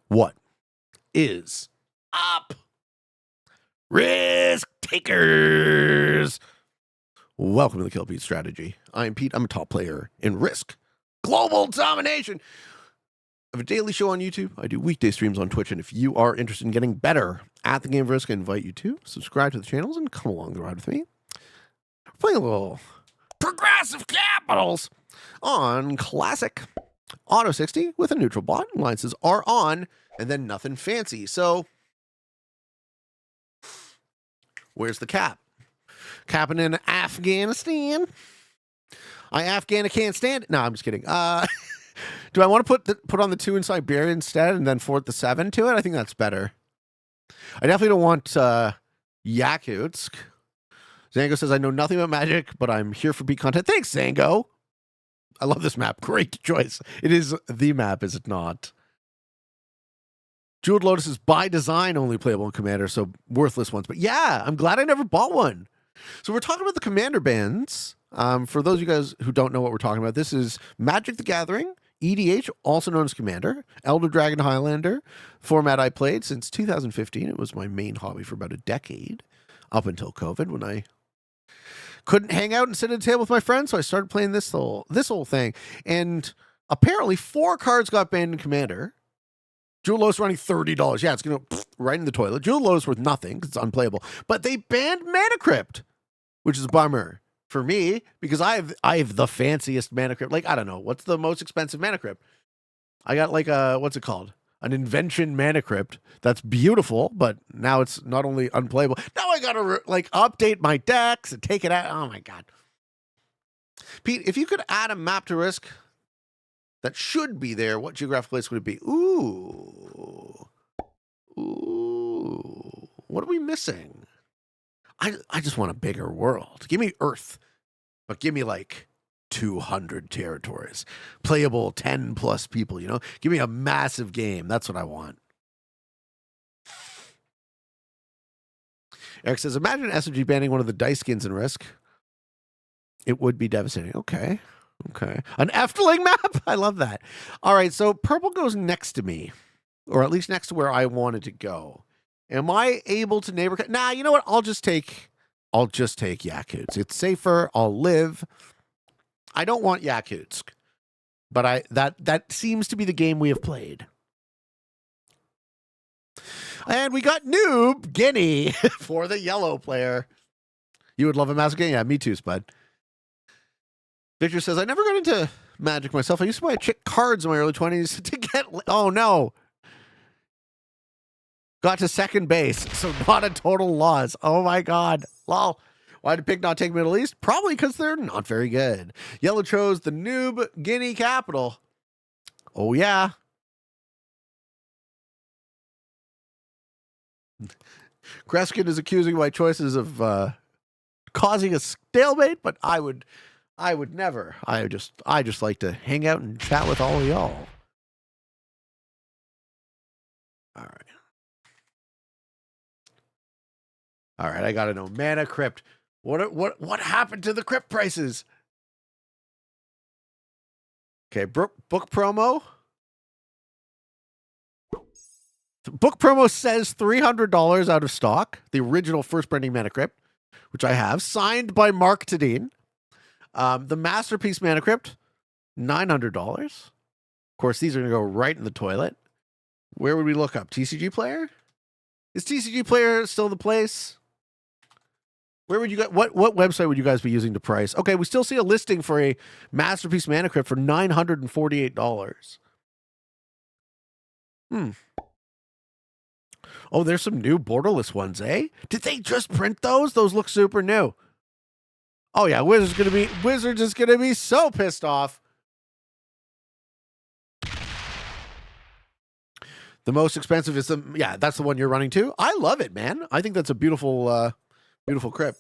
What is up, risk takers? Welcome to the Kill Pete Strategy. I'm Pete. I'm a top player in Risk Global Domination. I have a daily show on YouTube. I do weekday streams on Twitch. And if you are interested in getting better at the game of Risk, I invite you to subscribe to the channels and come along the ride with me. We're playing a little Progressive Capitals on Classic Auto 60 with a neutral bot. Line says are on and then nothing fancy. So where's the cap? Capping in Afghanistan. Can't stand it. No, I'm just kidding. Do I want to put on the 2 in Siberia instead and then fort the 7 to it? I think that's better. I definitely don't want Yakutsk. Zango says, I know nothing about Magic, but I'm here for beat content. Thanks, Zango. I love this map. Great choice. It is the map, is it not? Jeweled Lotus is by design only playable in Commander, so worthless ones. But yeah, I'm glad I never bought one. So we're talking about the Commander bans. For those of you guys who don't know what we're talking about, this is Magic the Gathering, EDH, also known as Commander, Elder Dragon Highlander, format I played since 2015. It was my main hobby for about a decade, up until COVID, when I couldn't hang out and sit at a table with my friends, so I started playing this whole thing. And apparently 4 cards got banned in Commander. Jewel Lotus running $30. Yeah, it's going to right in the toilet. Jewel Lotus worth nothing because it's unplayable. But they banned Mana Crypt, which is a bummer for me because I have the fanciest Mana Crypt. Like, I don't know. What's the most expensive Mana Crypt? I got like what's it called? An Invention Mana Crypt that's beautiful, but now it's not only unplayable. Now I got to update my decks and take it out. Oh my God. Pete, if you could add a map to Risk that should be there, what geographic place would it be? Ooh. What are we missing? I just want a bigger world. Give me Earth, but give me like 200 territories. Playable 10 plus people, you know? Give me a massive game. That's what I want. Eric says, imagine SMG banning one of the dice skins in Risk. It would be devastating. Okay. An Efteling map? I love that. All right, so purple goes next to me, or at least next to where I wanted to go. Am I able to neighbor? Nah, you know what? I'll just take Yakutsk. It's safer. I'll live. I don't want Yakutsk, but that seems to be the game we have played. And we got Noob Guinea for the yellow player. You would love a massive game? Yeah, me too, Spud. Victor says, I never got into Magic myself. I used to buy chick cards in my early 20s to get... Oh, no. Got to second base, so not a total loss. Oh, my God. Lol. Why did Pig not take Middle East? Probably because they're not very good. Yellow chose the Noob Guinea capital. Oh, yeah. Kreskin is accusing my choices of causing a stalemate, but I would never. I just like to hang out and chat with all of y'all. All right, I gotta know. Mana Crypt. What happened to the Crypt prices? Okay, book promo. The book promo says $300 out of stock. The original first printing Mana Crypt, which I have, signed by Mark Tadine. The Masterpiece Mana Crypt, $900. Of course, these are going to go right in the toilet. Where would we look up? TCG Player? Is TCG Player still the place? Where would you get? What website would you guys be using to price? Okay, we still see a listing for a Masterpiece Mana Crypt for $948. Oh, there's some new borderless ones, eh? Did they just print those? Those look super new. Oh yeah, Wizards is gonna be so pissed off. The most expensive is that's the one you're running to. I love it, man. I think that's a beautiful crypt.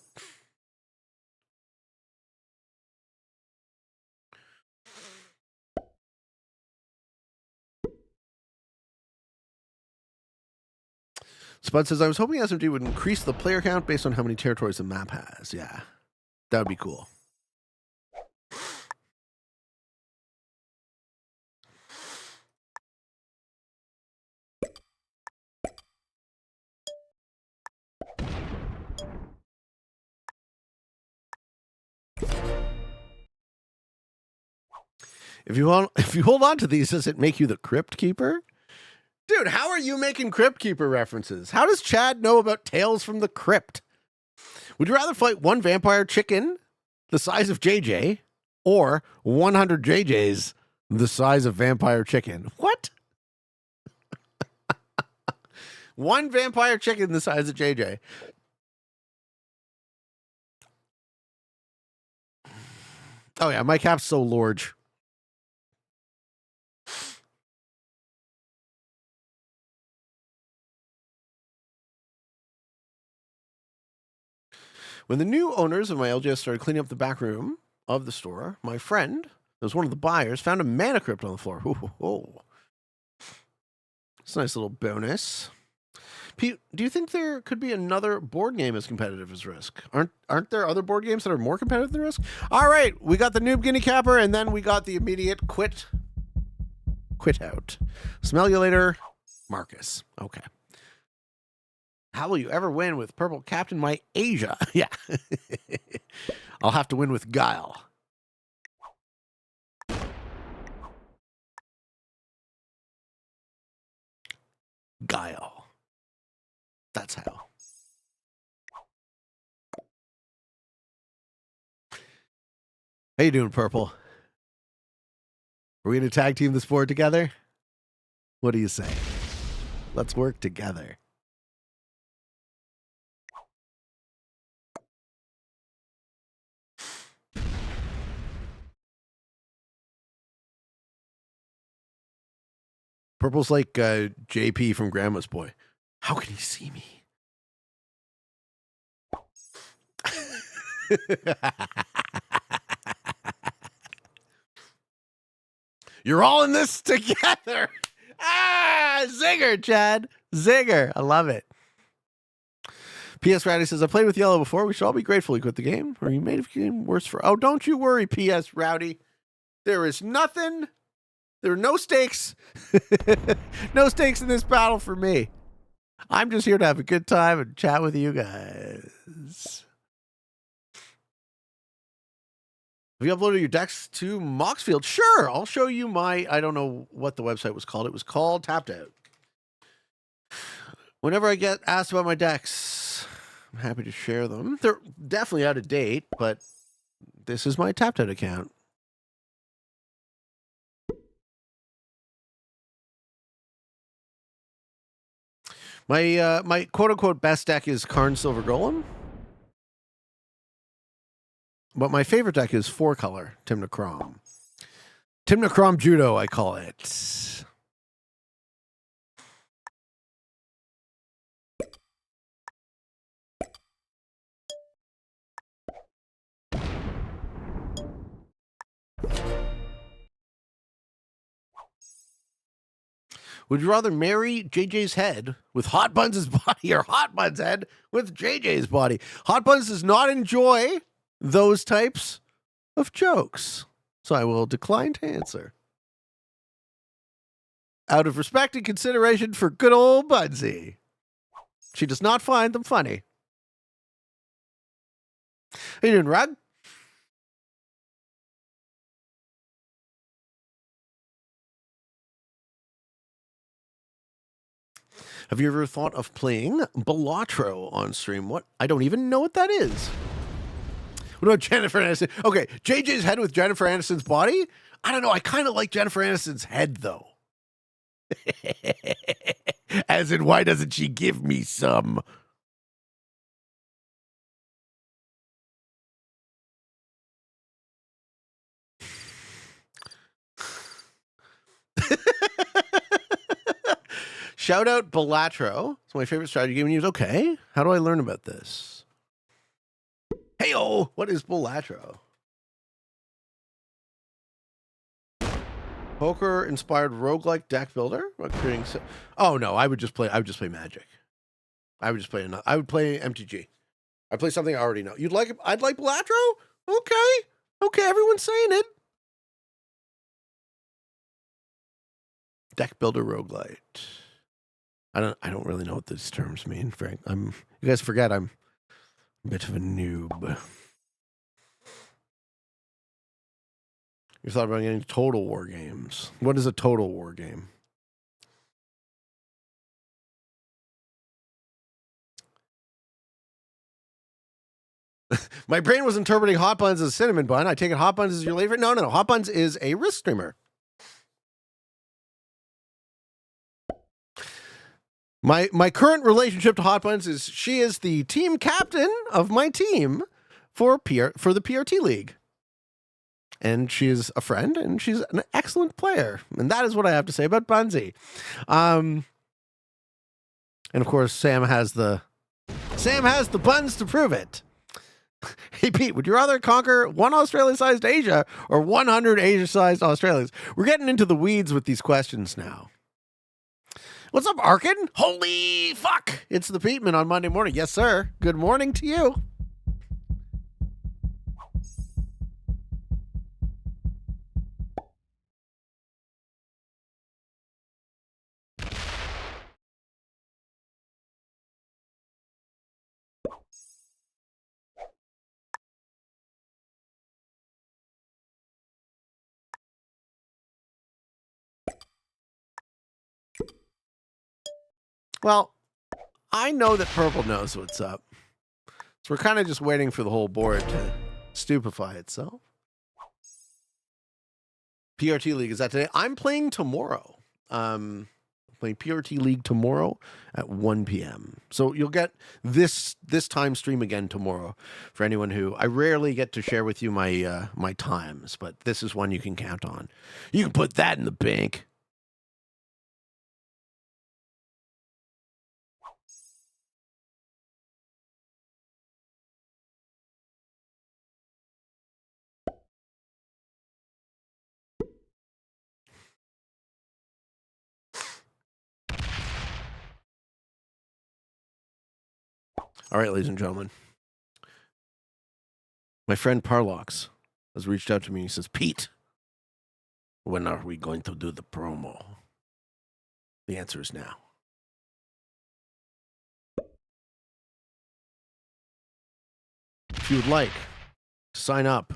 Spud says, I was hoping SMG would increase the player count based on how many territories the map has. Yeah, that would be cool. If you hold on to these, does it make you the Crypt Keeper? Dude, how are you making Crypt Keeper references? How does Chad know about Tales from the Crypt? Would you rather fight one vampire chicken the size of JJ or 100 JJs the size of vampire chicken? What? One vampire chicken the size of JJ. Oh yeah, my cap's so large. When the new owners of my LGS started cleaning up the back room of the store, my friend, that was one of the buyers, found a mana crypt on the floor. Ooh. It's a nice little bonus. Pete, do you think there could be another board game as competitive as Risk? Aren't there other board games that are more competitive than Risk? All right, we got the Noob Guinea Capper, and then we got the immediate quit out. Smell you later, Marcus. Okay. How will you ever win with Purple Captain My Asia? Yeah. I'll have to win with Guile. Guile. That's how. How you doing, Purple? Are we going to tag team this board together? What do you say? Let's work together. Purple's like JP from Grandma's Boy. How can he see me? You're all in this together. Ah, zinger, Chad. Zinger. I love it. P.S. Rowdy says, I played with Yellow before. We should all be grateful he quit the game, or he made the game worse for... Oh, don't you worry, P.S. Rowdy. There is nothing... There are no stakes. No stakes in this battle for me. I'm just here to have a good time and chat with you guys. Have you uploaded your decks to Moxfield? Sure. I'll show you my... I don't know what the website was called. It was called Tapped Out. Whenever I get asked about my decks, I'm happy to share them. They're definitely out of date, but this is my Tapped Out account. My quote-unquote best deck is Karn Silver Golem. But my favorite deck is 4-color, Timnacrom. Timnacrom Judo, I call it. Would you rather marry JJ's head with Hot Buns' body or Hot Buns' head with JJ's body? Hot Buns does not enjoy those types of jokes, so I will decline to answer. Out of respect and consideration for good old Bunsy. She does not find them funny. How you doing, Rug? Have you ever thought of playing Balatro on stream? What? I don't even know what that is. What about Jennifer Aniston? Okay, JJ's head with Jennifer Aniston's body? I don't know. I kind of like Jennifer Aniston's head, though. As in, why doesn't she give me some? Shout out Balatro. It's my favorite strategy game to use. Okay, how do I learn about this? Hey-oh, what is Balatro? Poker-inspired roguelike deck builder. Oh no, I would just play Magic. I would play MTG. I'd play something I already know. You'd like it? I'd like Balatro? Okay, everyone's saying it. Deck builder roguelite. I don't really know what these terms mean, Frank. You guys forget I'm a bit of a noob. You thought about getting Total War games. What is a Total War game? My brain was interpreting Hot Buns as a cinnamon bun. I take it Hot Buns is your favorite? No. Hot Buns is a Risk streamer. My current relationship to Hot Buns is she is the team captain of my team for the PRT League. And she's a friend, and she's an excellent player. And that is what I have to say about Bunsy. And of course, Sam has the buns to prove it. Hey, Pete, would you rather conquer one Australia-sized Asia or 100 Asia-sized Australians? We're getting into the weeds with these questions now. What's up, Arkin? Holy fuck! It's the Peteman on Monday morning. Yes, sir. Good morning to you. Well, I know that Purple knows what's up. So we're kind of just waiting for the whole board to stupefy itself. PRT League, is that today? I'm playing tomorrow. Playing PRT League tomorrow at 1 p.m. So you'll get this time stream again tomorrow for anyone who I rarely get to share with you my my times, but this is one you can count on. You can put that in the bank. All right, ladies and gentlemen. My friend Parlox has reached out to me. He says, Pete, when are we going to do the promo? The answer is now. If you would like to sign up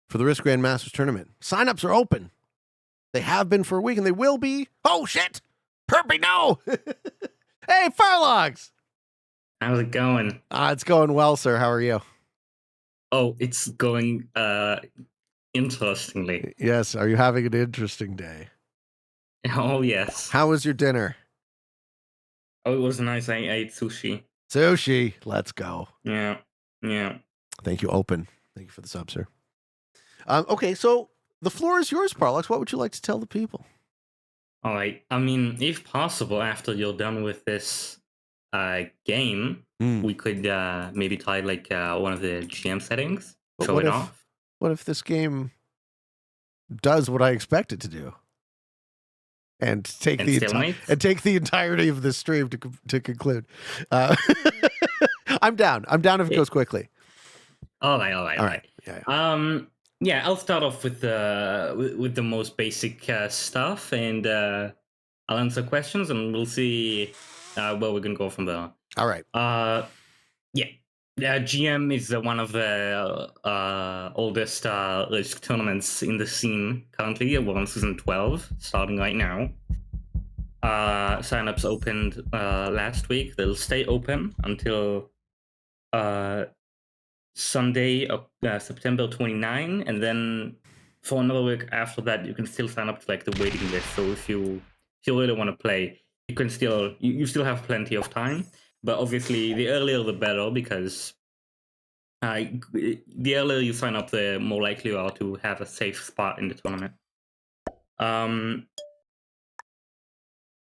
for the Risk Grandmasters tournament, sign-ups are open. They have been for a week, and they will be. Oh, shit! Perpy, no! Hey, Farlogs! How's it going? It's going well, sir. How are you? Oh, it's going interestingly. Yes. Are you having an interesting day? Oh, yes. How was your dinner? Oh, it was nice. I ate sushi. Sushi. Let's go. Yeah. Thank you, Open. Thank you for the sub, sir. Okay, so the floor is yours, Parlox. What would you like to tell the people? All right. I mean, if possible, after you're done with this game, we could maybe try like one of the GM settings. But show it off. What if this game does what I expect it to do? And take the entirety of the stream to conclude. I'm down. I'm down if it goes quickly. All right. Yeah. I'll start off with the most basic stuff, and I'll answer questions, and we'll see where we can go from there. All right. GM is one of the oldest Risk tournaments in the scene currently. We're on season 12, starting right now. Signups opened last week. They'll stay open until Sunday, September 29, and then for another week after that, you can still sign up to like the waiting list. So if you really want to play, you can still you still have plenty of time. But obviously, the earlier the better, because the earlier you sign up, the more likely you are to have a safe spot in the tournament.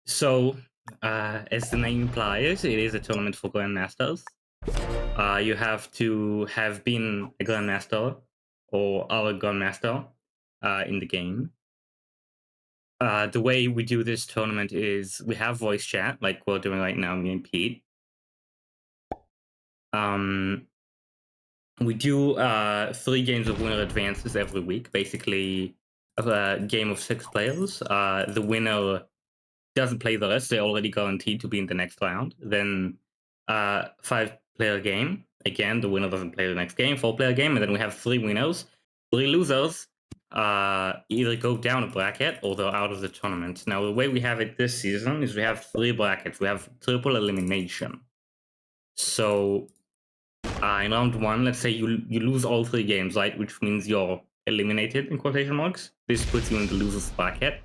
So, as the name implies, it is a tournament for Grandmasters. You have to have been a Grandmaster or our Grandmaster in the game. The way we do this tournament is we have voice chat, like we're doing right now, me and Pete. We do 3 games of winner advances every week, basically a game of 6 players. The winner doesn't play the rest, they're already guaranteed to be in the next round. Then 5-player game. Again, the winner doesn't play the next game, 4-player game, and then we have 3 winners, 3 losers, either go down a bracket or they're out of the tournament. Now, the way we have it this season is we have 3 brackets. We have triple elimination. So, in round 1, let's say you lose all 3 games, right? Which means you're eliminated, in quotation marks. This puts you in the loser's bracket.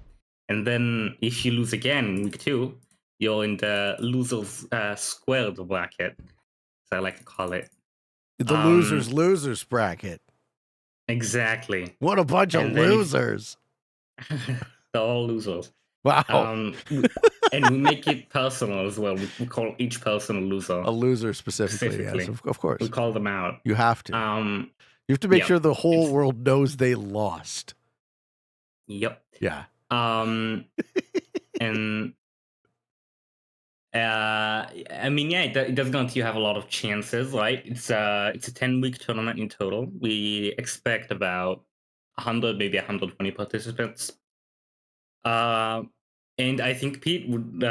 And then if you lose again in week 2, you're in the loser's squared bracket, as I like to call it. The losers bracket. Exactly. What a bunch of losers. They're all losers. Wow. And we make it personal as well. We call each person a loser. A loser specifically. Yes, of course. We call them out. You have to. You have to make sure the whole world knows they lost. Yep. Yeah. And I mean, yeah, it does guarantee you have a lot of chances, right? It's a 10-week tournament in total. We expect about 100, maybe 120 participants. And I think Pete would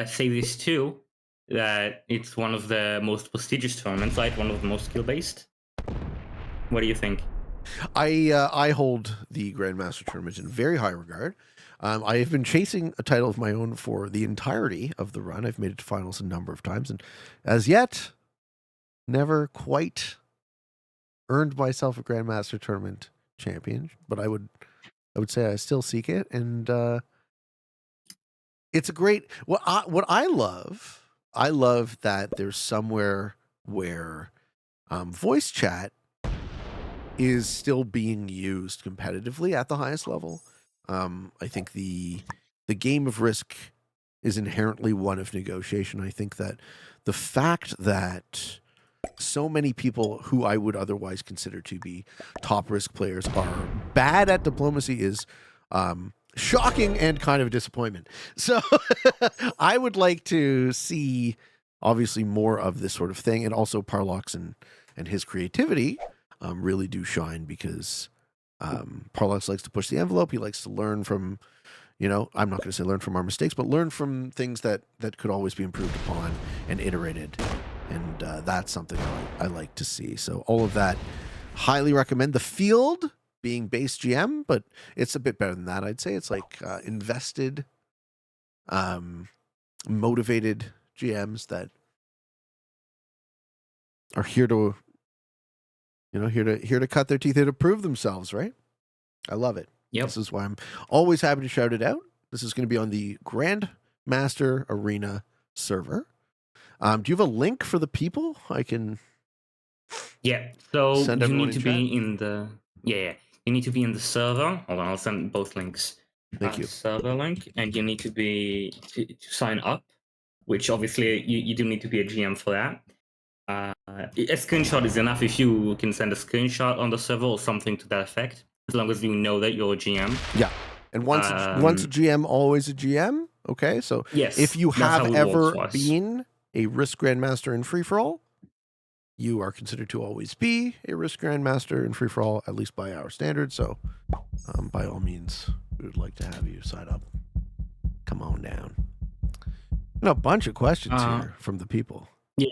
say this too, that it's one of the most prestigious tournaments, right? One of the most skill-based. What do you think? I hold the Grandmaster tournament in very high regard. I have been chasing a title of my own for the entirety of the run. I've made it to finals a number of times, and as yet, never quite earned myself a Grandmaster tournament champion. But I would say I still seek it, and it's a great. What I love that there's somewhere where voice chat is still being used competitively at the highest level. I think the game of Risk is inherently one of negotiation. I think that the fact that so many people who I would otherwise consider to be top Risk players are bad at diplomacy is shocking and kind of a disappointment. So I would like to see obviously more of this sort of thing, and also Parlox and his creativity really do shine, because Parlox likes to push the envelope. He likes to learn from, I'm not going to say learn from our mistakes, but learn from things that could always be improved upon and iterated. And that's something I like to see. So all of that, highly recommend. The field being base GM, but it's a bit better than that. I'd say it's like invested, motivated GMs that are here to cut their teeth, here to prove themselves, right? I love it. Yep. This is why I'm always happy to shout it out. This is going to be on the Grandmaster Arena server. Do you have a link for the people? I can. Yeah. So send you need to in be in the. Yeah. You need to be in the server. Hold on, I'll send both links. Thank you. Server link, and you need to be to sign up, which obviously you do need to be a GM for that. A screenshot is enough if you can send a screenshot on the server or something to that effect, as long as you know that you're a GM. Yeah. And once a GM, always a GM. Okay. So yes, if you have ever been a Risk Grandmaster in free-for-all, you are considered to always be a Risk Grandmaster in free-for-all, at least by our standards. So by all means, we would like to have you sign up. Come on down. And a bunch of questions here from the people. Yeah.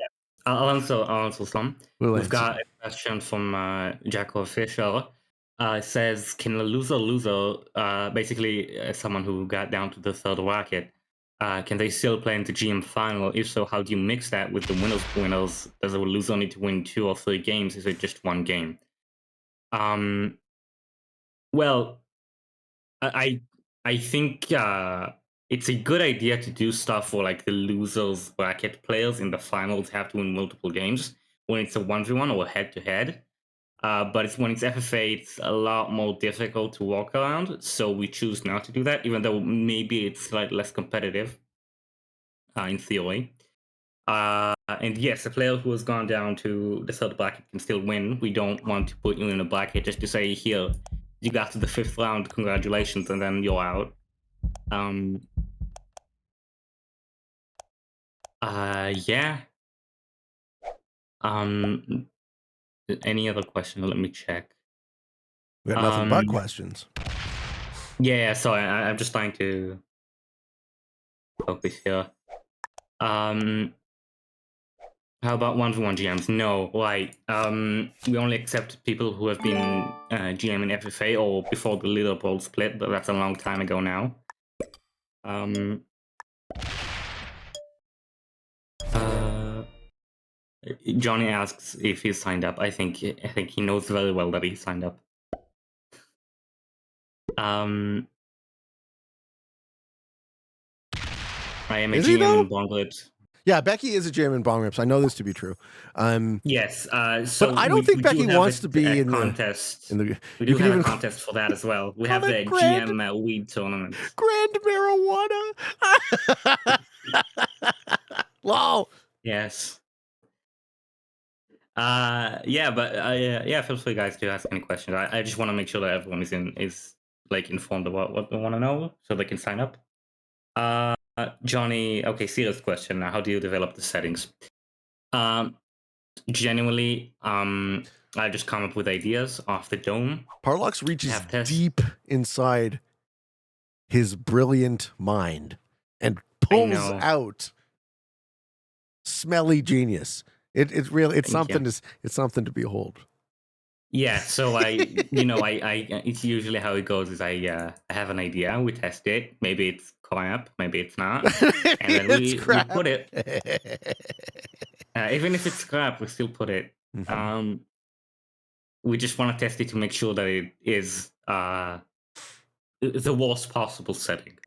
I'll answer some. We've got a question from Jacko Fisher. It says, can a loser, basically someone who got down to the third bracket, can they still play in the GM final? If so, how do you mix that with the winners? Does a loser need to win 2 or 3 games? Is it just 1 game? Well, I think it's a good idea to do stuff for like the losers bracket players in the finals have to win multiple games when it's a 1v1 or head-to-head. But when it's FFA, it's a lot more difficult to walk around. So we choose not to do that, even though maybe it's like less competitive in theory. And yes, a player who has gone down to the third bracket can still win. We don't want to put you in a bracket just to say, here, you got to the 5th round, congratulations, and then you're out. Yeah. Any other question? Let me check. We got nothing but questions. Yeah, sorry, I'm just trying to focus here. How about 1v1 GMs? No, right. We only accept people who have been GM in FFA or before the leaderboard split, but that's a long time ago now. Johnny asks if he's signed up. I think he knows very well that he's signed up. I am a Is he, GM though? in Bonglet. Yeah, Becky is a GM in Bong Rips. I know this to be true. Yes. But So I don't think we do Becky have wants to be a in contest. the. We You do can have a even contest for that as well. We call have it the GM weed tournament. Grand Marijuana. Lol. Yes. Yeah, but yeah, feel free, guys, to ask any questions. I just want to make sure that everyone is like informed about what they want to know, so they can sign up. Johnny, okay, serious question now. How do you develop the settings? Genuinely, I just come up with ideas off the dome. Parlox reaches Have tests. deep inside his brilliant mind and pulls out smelly genius. It's really it's something to behold. Yeah, so it's usually how it goes is I have an idea, we test it, maybe it's crap, maybe it's not, and then we put it. Even if it's crap, we still put it. Mm-hmm. We just want to test it to make sure that it is the worst possible setting.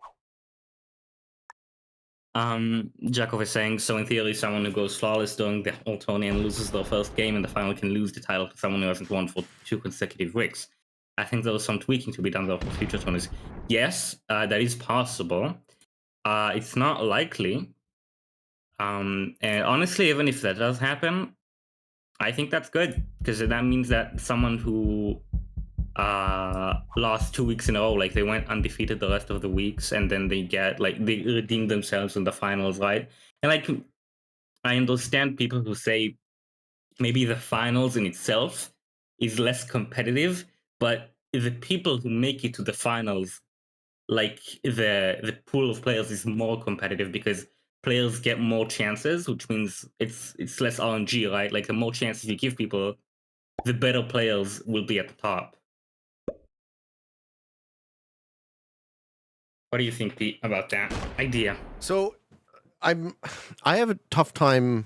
Jacob is saying, so in theory, someone who goes flawless during the whole tourney and loses their first game in the final can lose the title to someone who hasn't won for 2 consecutive weeks. I think there is some tweaking to be done there for future tourneys. Yes, that is possible. It's not likely. And honestly, even if that does happen, I think that's good, because that means that someone who lost 2 weeks in a row, like they went undefeated the rest of the weeks, and then they redeemed themselves in the finals, right? And like, I understand people who say maybe the finals in itself is less competitive, but the people who make it to the finals, like the pool of players is more competitive because players get more chances, which means it's less RNG, right? Like the more chances you give people, the better players will be at the top. What do you think, Pete, about that idea? So I have a tough time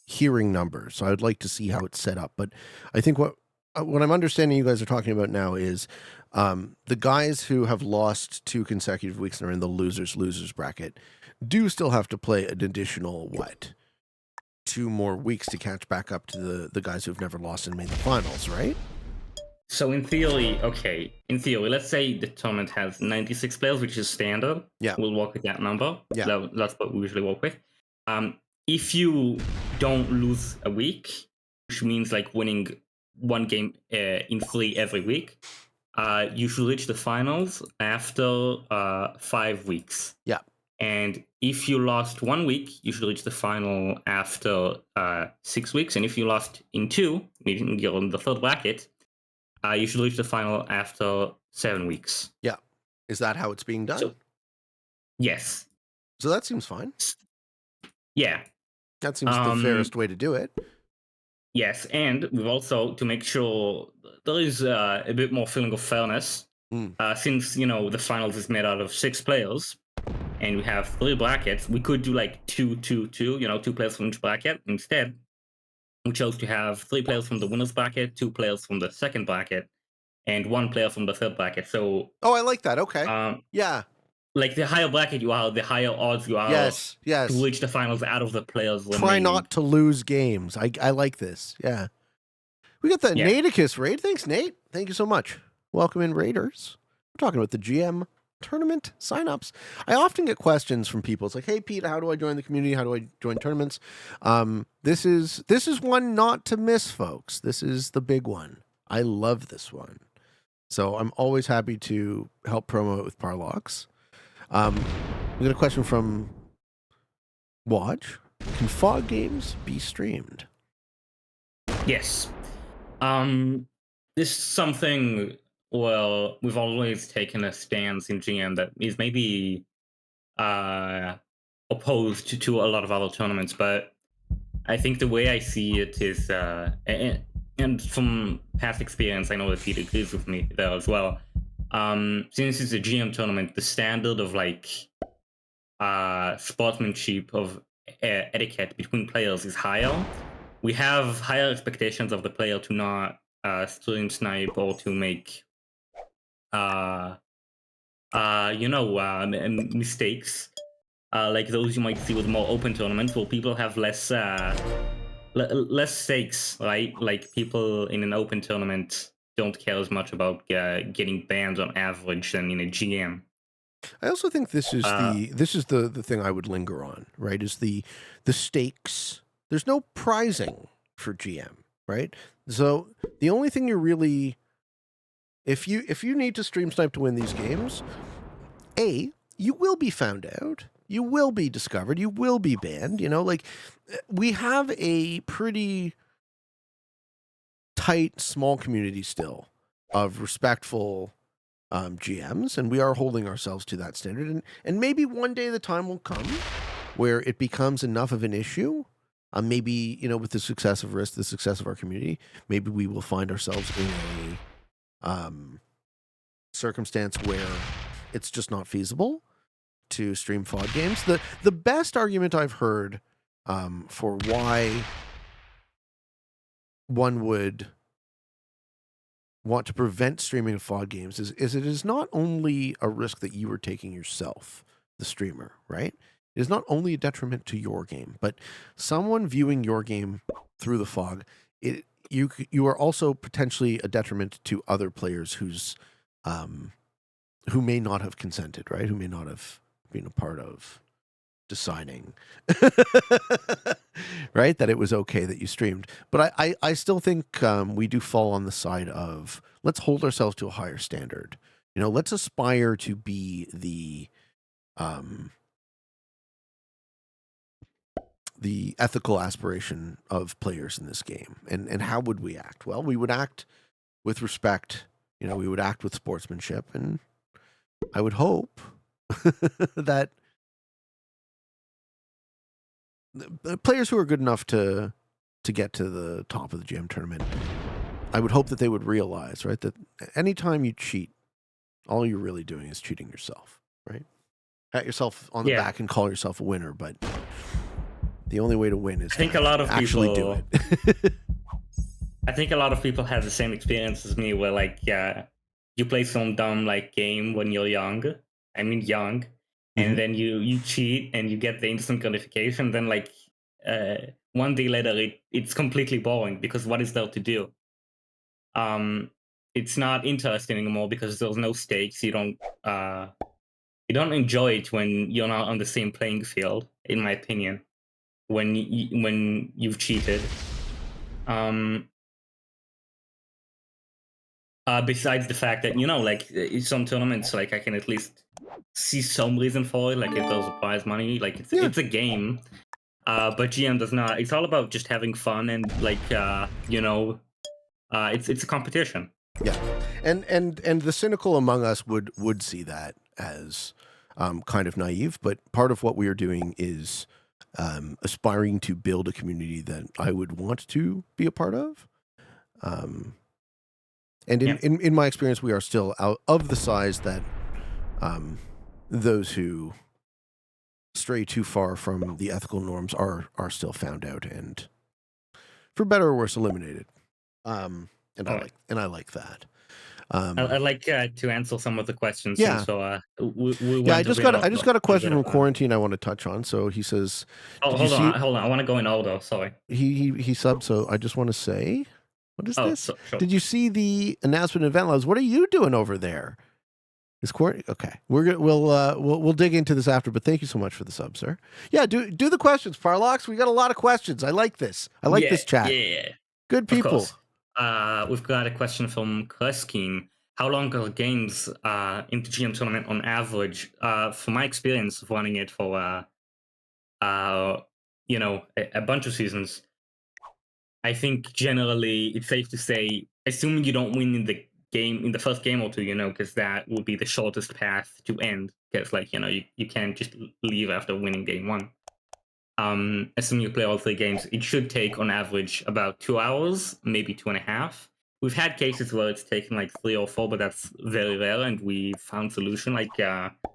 hearing numbers, so I'd like to see how it's set up. But I think what I'm understanding you guys are talking about now is the guys who have lost 2 consecutive weeks and are in the losers bracket do still have to play an additional 2 more weeks to catch back up to the guys who've never lost and made the finals, right? So in theory, let's say the tournament has 96 players, which is standard. Yeah. We'll work with that number. Yeah. That's what we usually work with. If you don't lose a week, which means like winning 1 game in 3 every week, you should reach the finals after 5 weeks. Yeah. And if you lost 1 week, you should reach the final after 6 weeks. And if you lost in 2, meaning you're in the third bracket, you should reach the final after 7 weeks. Yeah. Is that how it's being done? Yes. So that seems fine. Yeah. That seems the fairest way to do it. Yes, and we've also, to make sure there is a bit more feeling of fairness, since, the finals is made out of 6 players, and we have 3 brackets, we could do like 2, 2, 2, 2 players from each bracket. Instead, we chose to have 3 players from the winner's bracket, 2 players from the second bracket, and 1 player from the third bracket. So, I like that. Okay. Yeah. Like the higher bracket you are, the higher odds you are yes. to reach the finals out of the players. Try not to lose games. I like this. Yeah. We got the Naticus raid. Thanks, Nate. Thank you so much. Welcome in, Raiders. We're talking about the GM tournament signups. I often get questions from people. It's like, hey, Pete, how do I join the community? How do I join tournaments? This is one not to miss, folks. This is the big one. I love this one. So I'm always happy to help promo it with Parlox. We got a question from Watch. Can fog games be streamed? Yes. This is something, well, we've always taken a stance in GM that is maybe opposed to a lot of other tournaments, but I think the way I see it is, and from past experience, I know that Pete agrees with me there as well. Since it's a GM tournament, the standard of like sportsmanship of etiquette between players is higher. We have higher expectations of the player to not stream snipe or to make uh, mistakes like those you might see with more open tournaments where people have less stakes, right? Like people in an open tournament don't care as much about getting banned on average than in a GM. I also think this is Uh, the thing I would linger on, right? Is the stakes. There's no prizing for GM, right? So the only thing you're really, if you need to stream snipe to win these games, you will be found out. You will be discovered. You will be banned. You know, like we have a pretty tight, small community still of respectful GMs, and we are holding ourselves to that standard. And maybe one day the time will come where it becomes enough of an issue. Maybe, you know, with the success of Risk, the success of our community, maybe we will find ourselves in a circumstance where it's just not feasible to stream FOD games. The best argument I've heard for why one would want to prevent streaming of FOD games is it is not only a risk that you are taking yourself, the streamer, right? It is not only a detriment to your game, but someone viewing your game through the fog, you are also potentially a detriment to other players who may not have consented, right? Who may not have been a part of deciding right, that it was okay that you streamed. But I still think we do fall on the side of let's hold ourselves to a higher standard. You know, let's aspire to be the ethical aspiration of players in this game. And how would we act? Well, we would act with respect. You know, we would act with sportsmanship, and I would hope that the players who are good enough to get to the top of the GM tournament, I would hope that they would realize, right, that anytime you cheat, all you're really doing is cheating yourself, right? Pat yourself on the back and call yourself a winner, but the only way to win is I think a lot of actually people do it. I think a lot of people have the same experience as me, where like you play some dumb like game when you're young. I mean young, and then you cheat and you get the instant gratification. Then like one day later, it's completely boring because what is there to do? It's not interesting anymore because there's no stakes. You don't enjoy it when you're not on the same playing field. In my opinion, when you've cheated. Besides the fact that, you know, like in some tournaments, like I can at least see some reason for it, like if there's a prize money, like it's a game. But GM does not. It's all about just having fun and like it's a competition. Yeah, and the cynical among us would see that as kind of naive, but part of what we are doing is aspiring to build a community that I would want to be a part of. And in my experience, we are still out of the size that those who stray too far from the ethical norms are still found out and, for better or worse, eliminated. And I like that. I'd like to answer some of the questions. Yeah. So I just got a question from Quarantine I want to touch on. So he says, hold on. I want to go in order. Sorry. He subbed. So I just want to say, what is this? Sure. Did you see the announcement of Event Labs? What are you doing over there? Is Quarantine okay? We'll dig into this after. But thank you so much for the sub, sir. Yeah, do the questions, Parlox. We got a lot of questions. I like this. I like this chat. Yeah. Good people. We've got a question from Kreskin. How long are games in the GM tournament on average? From my experience of running it for a bunch of seasons, I think generally it's safe to say, assuming you don't win in the first game or two, because that would be the shortest path to end. Because you can't just leave after winning game one. assuming you play all 3 games, it should take on average about 2 hours, maybe 2.5. We've had cases where it's taken like 3 or 4, but that's very rare, and we found solution. Like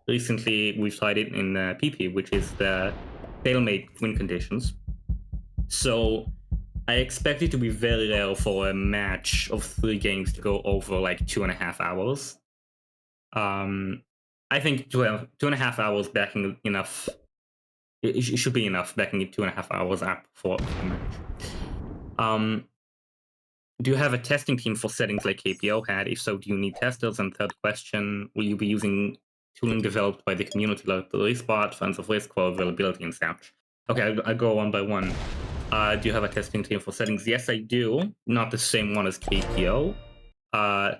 recently, we've tried it in PP, which is the stalemate win conditions. So I expect it to be very rare for a match of 3 games to go over like 2.5 hours. I think 2.5 hours backing enough. It should be enough backing it 2.5 hours up for the match. Do you have a testing team for settings like KPO had? If so, do you need testers? And third question, will you be using tooling developed by the community like the Respot, Fans of Risk for availability and such? Okay, I'll go one by one. Do you have a testing team for settings? Yes, I do. Not the same one as KPO.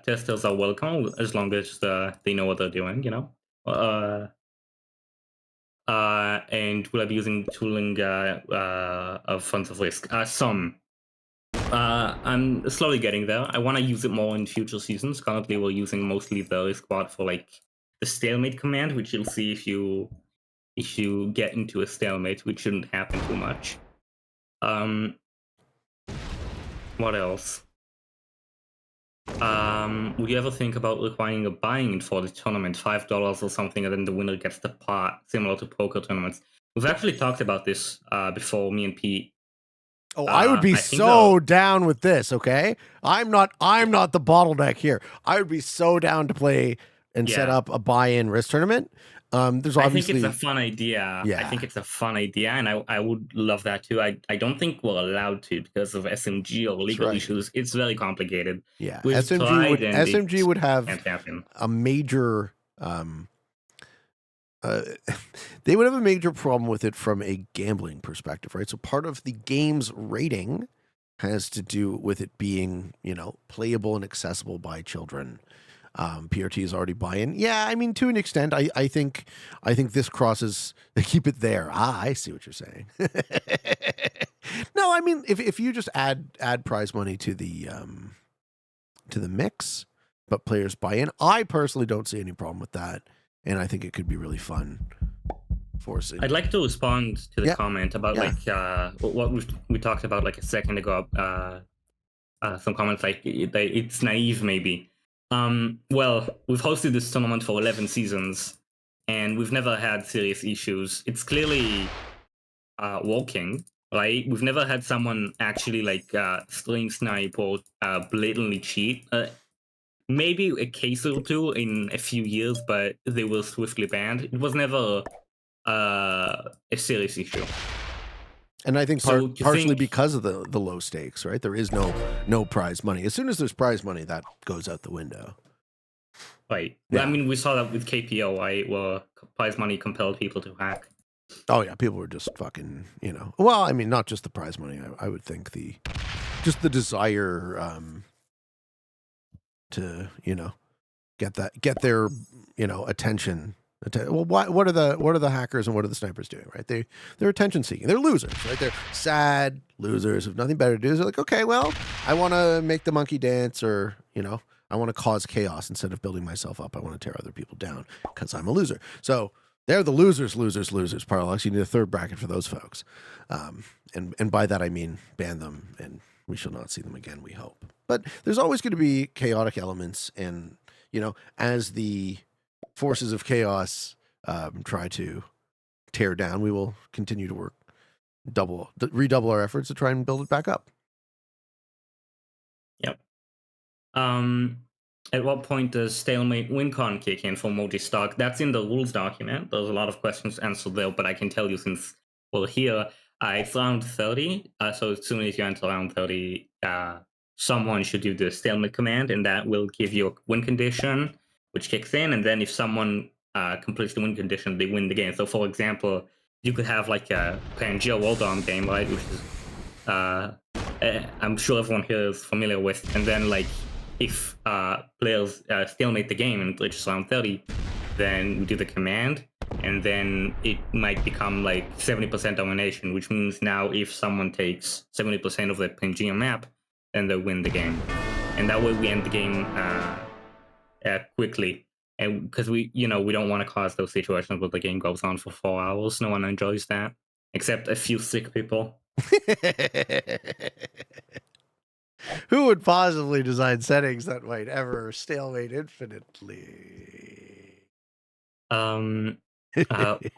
Testers are welcome as long as they know what they're doing, you know? And will I be using tooling of Fans of Risk? Some. I'm slowly getting there. I want to use it more in future seasons. Currently, we're using mostly the Risk Squad for like the stalemate command, which you'll see if you get into a stalemate, which shouldn't happen too much. What else? Would you ever think about requiring a buy-in for the tournament, $5 or something, and then the winner gets the pot, similar to poker tournaments? We've actually talked about this before, me and Pete. Oh, I would be so down with this. Okay, I'm not the bottleneck here. I would be so down to play and set up a buy-in risk tournament. There's obviously. I think it's a fun idea. Yeah. I think it's a fun idea, and I would love that too. I don't think we're allowed to because of SMG or legal issues. It's very complicated. Yeah, We've SMG would have a major. They would have a major problem with it from a gambling perspective, right? So part of the game's rating has to do with it being, you know, playable and accessible by children. PRT is already buy-in. Yeah, I mean, to an extent, I think this crosses. They keep it there. I see what you're saying. No, I mean, if you just add prize money to the mix, but players buy in, I personally don't see any problem with that, and I think it could be really fun. I'd like to respond to the comment about like what we talked about like a second ago. Some comments like it's naive, maybe. Well, we've hosted this tournament for 11 seasons, and we've never had serious issues. It's clearly working, right? We've never had someone actually like stream snipe or blatantly cheat. Maybe a case or two in a few years, but they were swiftly banned. It was never a serious issue. And I think partially because of the low stakes, right? There is no prize money. As soon as there's prize money, that goes out the window. Right. Yeah. I mean, we saw that with KPO, right? Where prize money compelled people to hack. Oh yeah, people were just fucking, you know. Well, I mean, not just the prize money. I would think just the desire to, you know, get their, you know, attention. Well, what are the hackers and what are the snipers doing, right? They're attention seeking. They're losers, right? They're sad losers who have nothing better to do. They're like, okay, well, I want to make the monkey dance, or, you know, I want to cause chaos instead of building myself up. I want to tear other people down because I'm a loser. So they're the losers. Parallax. You need a third bracket for those folks, and by that I mean ban them, and we shall not see them again. We hope. But there's always going to be chaotic elements, and you know, as the forces of chaos try to tear down, we will continue to work redouble our efforts to try and build it back up. Yep. At what point does stalemate wincon kick in for multi-stock? That's in the rules document. There's a lot of questions answered there, but I can tell you since we're here, it's round 30. So as soon as you enter round 30, someone should do the stalemate command, and that will give you a win condition, which kicks in. And then if someone completes the win condition, they win the game. So for example, you could have like a Pangea World Arm game, right? Which is I'm sure everyone here is familiar with. And then like if players stalemate the game and it reaches round 30, then we do the command, and then it might become like 70% domination, which means now if someone takes 70% of the Pangea map, then they win the game. And that way we end the game quickly. And because we don't want to cause those situations where the game goes on for 4 hours. No one enjoys that. except a few sick people. Who would possibly design settings that might ever stalemate infinitely?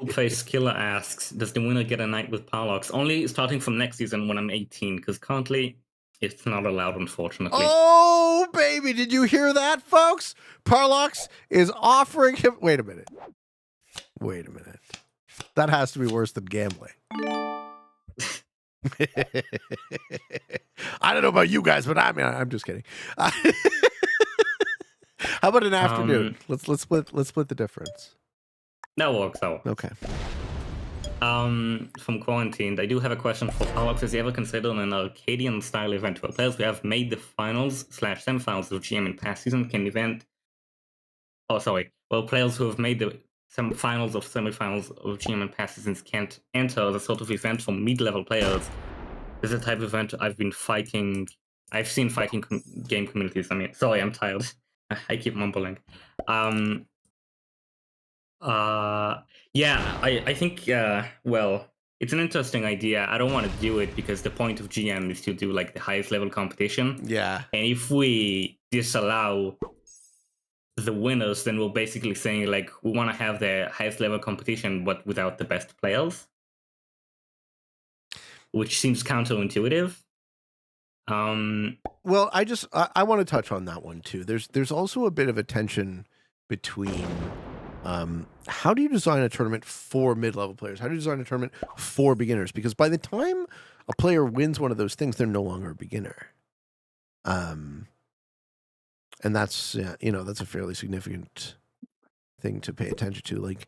Face Killer asks, does the winner get a night with Parlox? Only starting from next season when I'm 18, because currently it's not allowed, unfortunately. Oh, baby, did you hear that, folks? Parlox is offering him... Wait a minute. That has to be worse than gambling. I don't know about you guys, but I'm just kidding. How about an afternoon? Let's split the difference. That works out. Okay. From Quarantined, I do have a question for Parlox. Has he ever considered an Arcadian style event where players who have made the finals/semifinals of GM in past season can event? Oh, sorry. Well, players who have made the finals of semifinals of GM in past seasons can't enter the sort of event for mid-level players. This is the type of event I've seen fighting game communities. I mean, sorry, I'm tired. I keep mumbling. Yeah, I think, well, it's an interesting idea. I don't want to do it because the point of GM is to do like the highest level competition. Yeah. And if we disallow the winners, then we're basically saying like we want to have the highest level competition, but without the best players, which seems counterintuitive. Well, I want to touch on that one too. There's also a bit of a tension between how do you design a tournament for mid-level players? How do you design a tournament for beginners? Because by the time a player wins one of those things, they're no longer a beginner. And that's that's a fairly significant thing to pay attention to. Like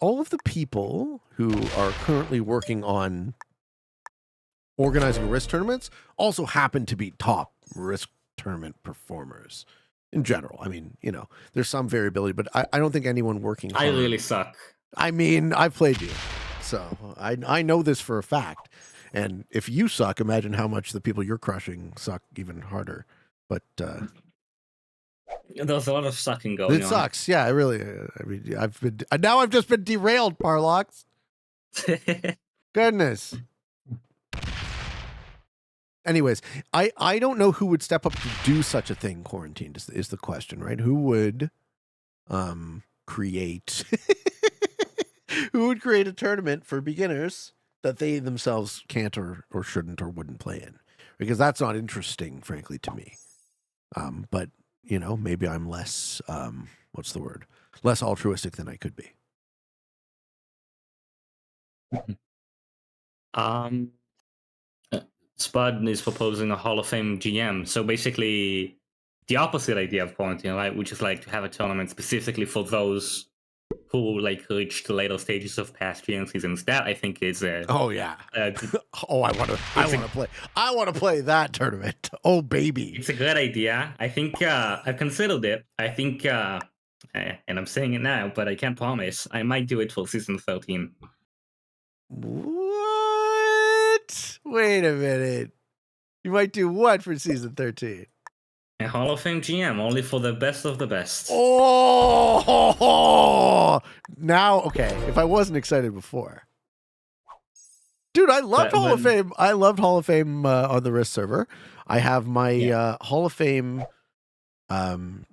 all of the people who are currently working on organizing risk tournaments also happen to be top risk tournament performers in general. I mean, there's some variability, but I don't think anyone working hard... I really suck. I mean, I've played you, so I know this for a fact. And if you suck, imagine how much the people you're crushing suck even harder. But there's a lot of sucking going on. It sucks. Yeah, I mean, I've just been derailed, Parlox. Goodness. Anyways, I don't know who would step up to do such a thing. Quarantined is the question, right? Who would create a tournament for beginners that they themselves can't or shouldn't or wouldn't play in? Because that's not interesting, frankly, to me. But maybe I'm less what's the word? Less altruistic than I could be. Spud is proposing a Hall of Fame GM. So basically, the opposite idea of quarantine, right? Which is like to have a tournament specifically for those who like reach the later stages of past GM seasons. That I think is a I want to play that tournament. Oh baby, it's a good idea. I think I've considered it. I think, and I'm saying it now, but I can't promise. I might do it for season 13. What? Wait a minute. You might do what for season 13? A Hall of Fame GM, only for the best of the best. Oh, now, okay. If I wasn't excited before. Dude, I loved Hall of Fame. I loved Hall of Fame on the Risk server. I have my Hall of Fame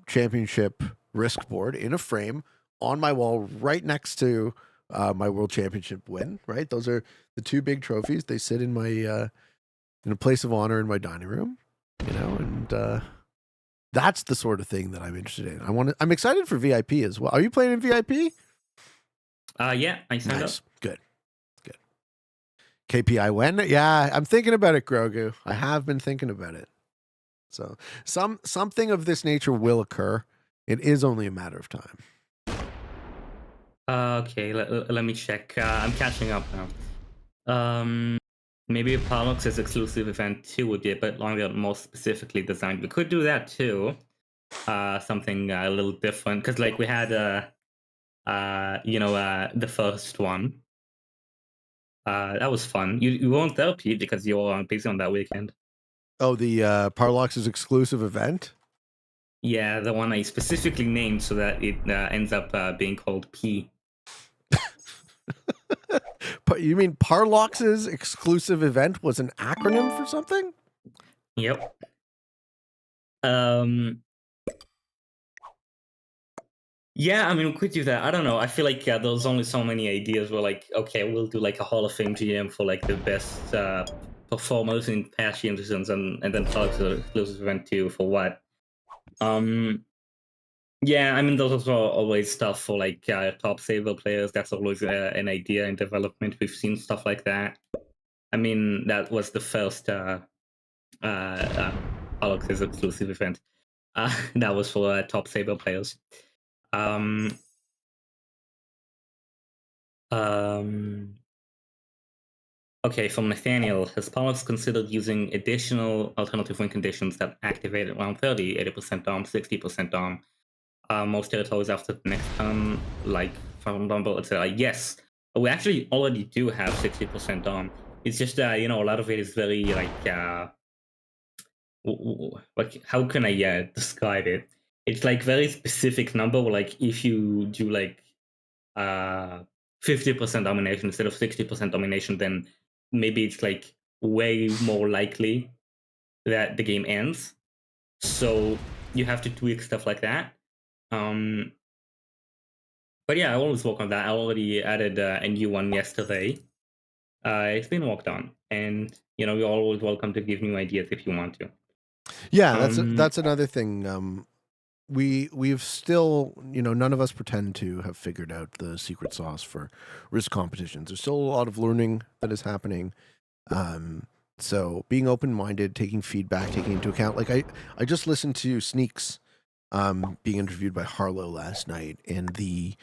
championship Risk board in a frame on my wall right next to my World Championship win, right? Those are the two big trophies. They sit in my in a place of honor in my dining room, and that's the sort of thing that I'm interested in. I'm excited for VIP as well. Are you playing in VIP? Yeah, I signed up. Good. KPI when? Yeah, I'm thinking about it, Grogu. I have been thinking about it. So something of this nature will occur. It is only a matter of time. Okay, let me check. I'm catching up now. Maybe a Parlox's exclusive event 2 would be a bit longer, more specifically designed. We could do that too. Something a little different, because like we had the first one. That was fun. You weren't there, Pete, because you were busy on that weekend. Oh, the Parlox's exclusive event? Yeah, the one I specifically named so that it ends up being called P. You mean Parlox's exclusive event was an acronym for something? Yep. Yeah, I mean, we could do that. I don't know. I feel like there's only so many ideas. Where like, okay, we'll do like a Hall of Fame GM for like the best performers in past GM seasons, and then Parlox's exclusive event too for what? Yeah, I mean, there's also always stuff for like top Saber players. That's always an idea in development. We've seen stuff like that. I mean, that was the first Alex's exclusive event. That was for top Saber players. Okay, from Nathaniel, has Pollux considered using additional alternative win conditions that activate at round 30, 80% Dom, 60% Dom, most territories after the next turn, like from Dumble, etc. Yes, we actually already do have 60% Dom. It's just that, a lot of it is very, like how can I describe it? It's like very specific number, where, like, if you do, like, 50% domination instead of 60% domination, then maybe it's like way more likely that the game ends. So you have to tweak stuff like that. But yeah, I always work on that. I already added a new one yesterday. It's been worked on, and you're always welcome to give new ideas if you want to. Yeah, that's another thing. We've still, none of us pretend to have figured out the secret sauce for risk competitions. There's still a lot of learning that is happening. So being open-minded, taking feedback, taking into account. Like I just listened to Sneaks being interviewed by Harlow last night, and the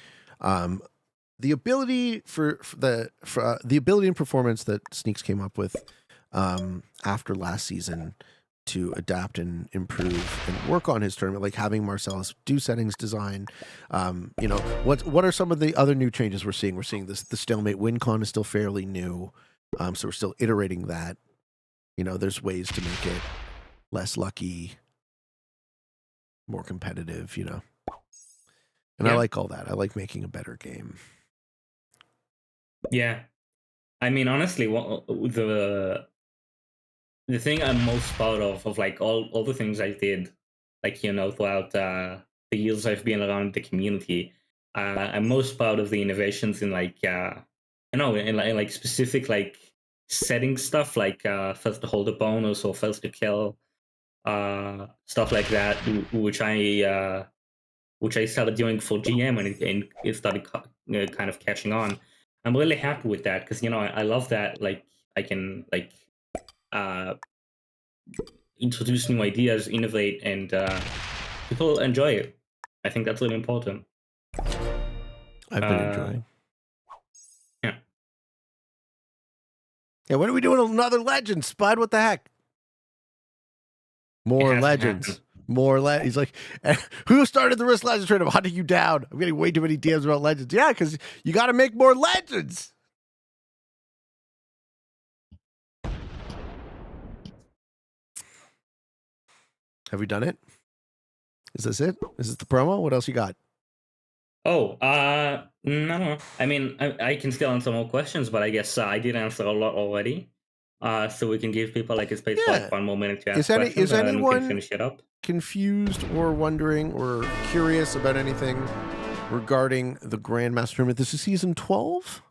ability the ability and performance that Sneaks came up with after last season to adapt and improve and work on his tournament, like having Marcellus do settings design. What are some of the other new changes we're seeing? We're seeing the stalemate win con is still fairly new, so we're still iterating that. There's ways to make it less lucky, more competitive. And I like all that. I like making a better game. Yeah, I mean, honestly, the thing I'm most proud of like all the things I did, like throughout the years I've been around the community, I'm most proud of the innovations in like in like specific like setting stuff, like first to hold a bonus or first to kill, stuff like that, which I started doing for GM, and it started kind of catching on. I'm really happy with that because I love that, like, I can like introduce new ideas, innovate, and people enjoy it. I think that's really important. I've been enjoying. Yeah. Yeah, when are we doing another legend, Spud? What the heck? More legends. More He's like, who started the Risk Legends trade? I'm hunting you down. I'm getting way too many DMs about legends. Yeah, because you got to make more legends. Have we done it? Is this it? Is this the promo? What else you got? Oh, no. I mean, I can still answer more questions, but I guess I did answer a lot already. So we can give people like a space for like 1 more minute to ask questions, and then we can finish it up. Confused or wondering or curious about anything regarding the Grandmaster tournament? This is season 12?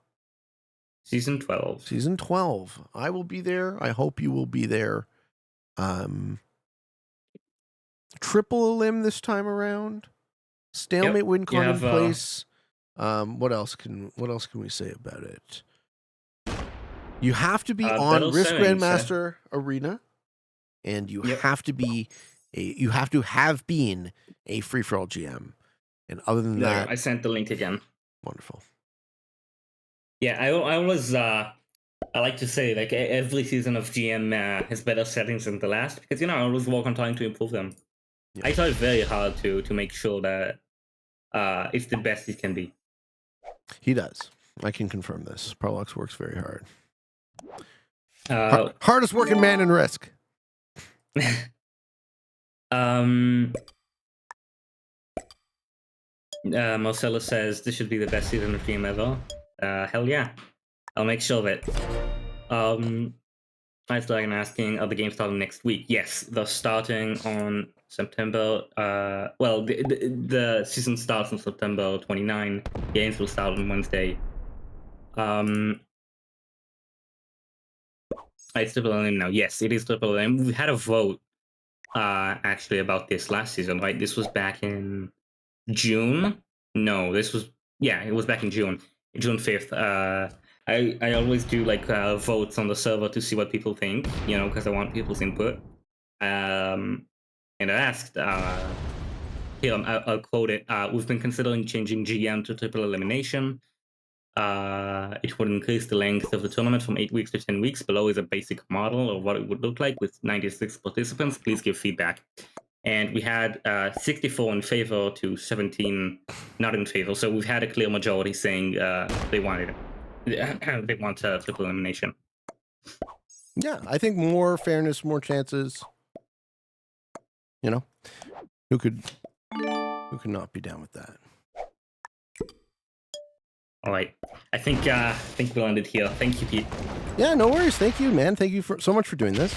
Season 12. Season 12. I will be there. I hope you will be there. Triple elim this time around. Stalemate win con in place. What else can we say about it? You have to be on Risk Grandmaster Arena, and you have to be you have to have been a free for all GM. And other than that, I sent the link again. Wonderful. Yeah, I always I like to say, like, every season of GM has better settings than the last, because I always work on trying to improve them. I try very hard to make sure that it's the best it can be. He does. I can confirm this. Parlox works very hard. Hardest working man in Risk. Marcella says this should be the best season of GM ever. Hell yeah. I'll make sure that. I started asking, are the games starting next week? Yes, they're starting on September. Well, the season starts on September 29. Games will start on Wednesday. It's triple LM now. Yes, it is triple LM. We had a vote actually about this last season, right? This was back in June. No, this was it was back in June, June 5th. I always do like votes on the server to see what people think, you know, because I want people's input. And I asked, here I'll quote it. We've been considering changing GM to triple elimination. It would increase the length of the tournament from 8 weeks to 10 weeks. Below is a basic model of what it would look like with 96 participants. Please give feedback. And we had 64 in favor to 17 not in favor. So we've had a clear majority saying they want triple elimination. Yeah, I think more fairness, more chances. You know, who could not be down with that? All right, I think we'll end it here. Thank you, Pete. Yeah, no worries. Thank you, man. Thank you so much for doing this.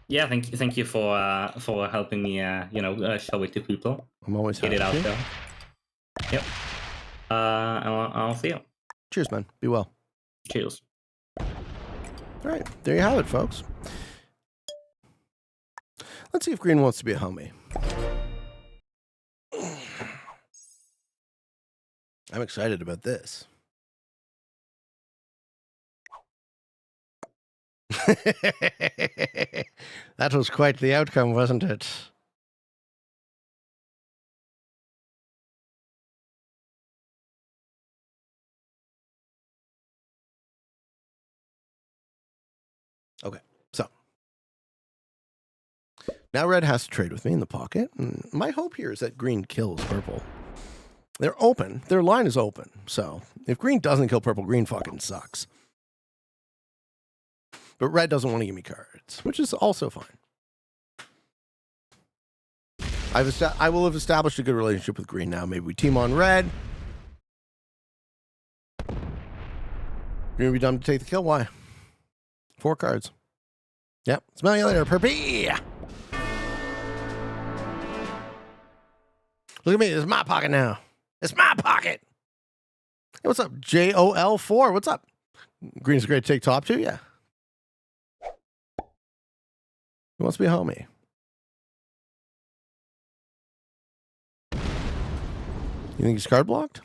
Yeah, thank you for helping me, show it to people. I'm always get happy it out to. there. Yep. I'll see you. Cheers, man. Be well. Cheers. All right, there you have it, folks. Let's see if Green wants to be a homie. I'm excited about this. That was quite the outcome, wasn't it? Okay, so now red has to trade with me in the pocket. And my hope here is that green kills purple. They're open. Their line is open. So if green doesn't kill purple, green fucking sucks. But red doesn't want to give me cards, which is also fine. I will have established a good relationship with green now. Maybe we team on red. Green will be done to take the kill. Why? 4 cards. Yep. Smell you later, Perpy. Look at me. This is my pocket now. It's my pocket. Hey, what's up? JOL4. What's up? Green's great to take top 2. Yeah. He wants to be a homie. You think he's card blocked?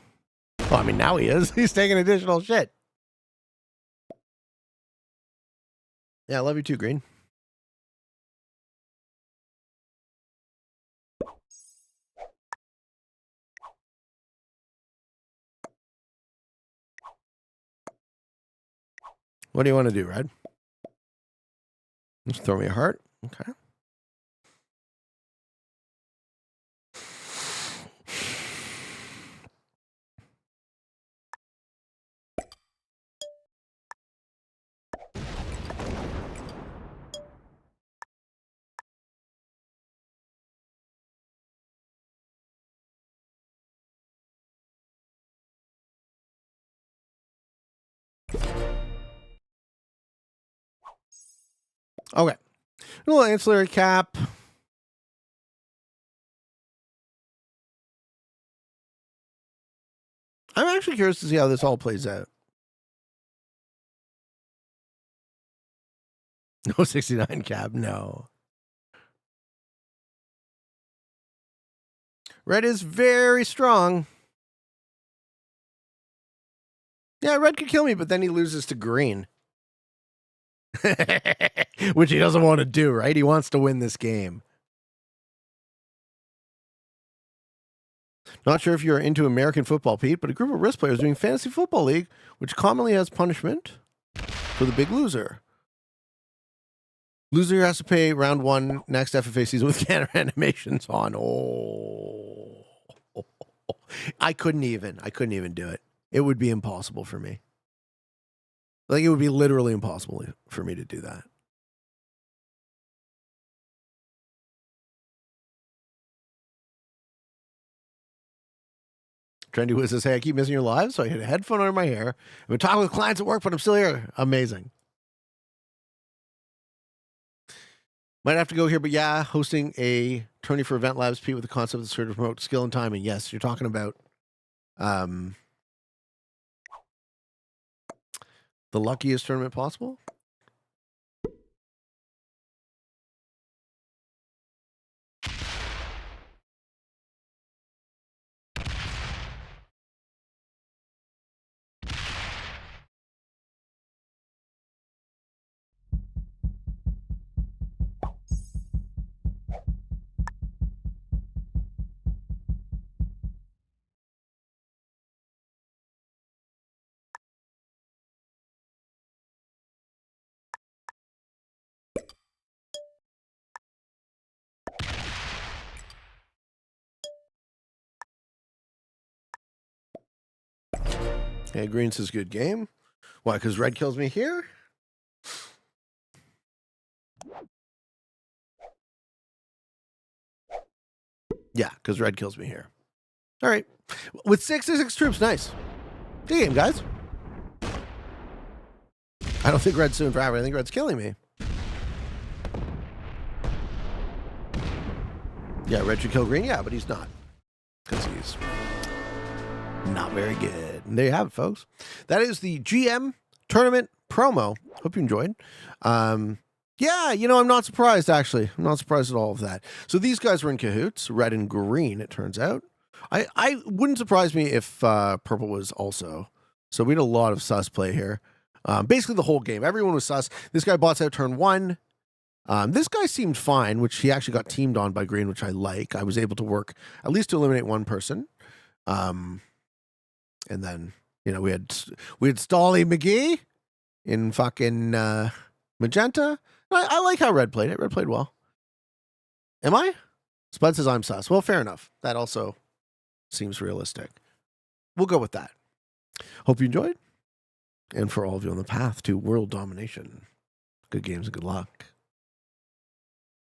Well, I mean, now he is. He's taking additional shit. Yeah, I love you too, Green. What do you want to do, Red? Just throw me a heart. Okay. Okay. A little ancillary cap. I'm actually curious to see how this all plays out. No 69 cap, no. Red is very strong. Yeah, red could kill me, but then he loses to green. Which he doesn't want to do, right? He wants to win this game. Not sure if you're into American football, Pete, but a group of risk players doing fantasy football league, which commonly has punishment for the big loser. Loser has to pay round 1 next FFA season with counter animations on. Oh, I couldn't even do it. It would be impossible for me. Like, it would be literally impossible for me to do that. Trendy Wiz says, hey, I keep missing your lives, so I hit a headphone under my hair. I've been talking with clients at work, but I'm still here. Amazing. Might have to go here, but yeah, hosting a tourney for Event Labs, Pete, with the concept of the sort of promote skill and timing. Yes, you're talking about the luckiest tournament possible. Hey, green says good game. Why? Because red kills me here? Yeah, because red kills me here. All right. With 66 troops, nice. Good game, guys. I don't think red's soon forever. I think red's killing me. Yeah, red should kill green. Yeah, but he's not. Because he's not very good. And there you have it, folks. That is the GM tournament promo. Hope you enjoyed. Yeah, you know, I'm not surprised, actually. I'm not surprised at all of that. So these guys were in cahoots, red and green, it turns out. I wouldn't surprise me if purple was also. So we had a lot of sus play here. Basically the whole game. Everyone was sus. This guy bots out turn 1. This guy seemed fine, which he actually got teamed on by green, which I like. I was able to work at least to eliminate one person. And then, you know, we had Stolly McGee in fucking magenta. I like how red played it. Red played well. Am I? Spud says I'm sus. Well, fair enough. That also seems realistic. We'll go with that. Hope you enjoyed. And for all of you on the path to world domination, good games and good luck.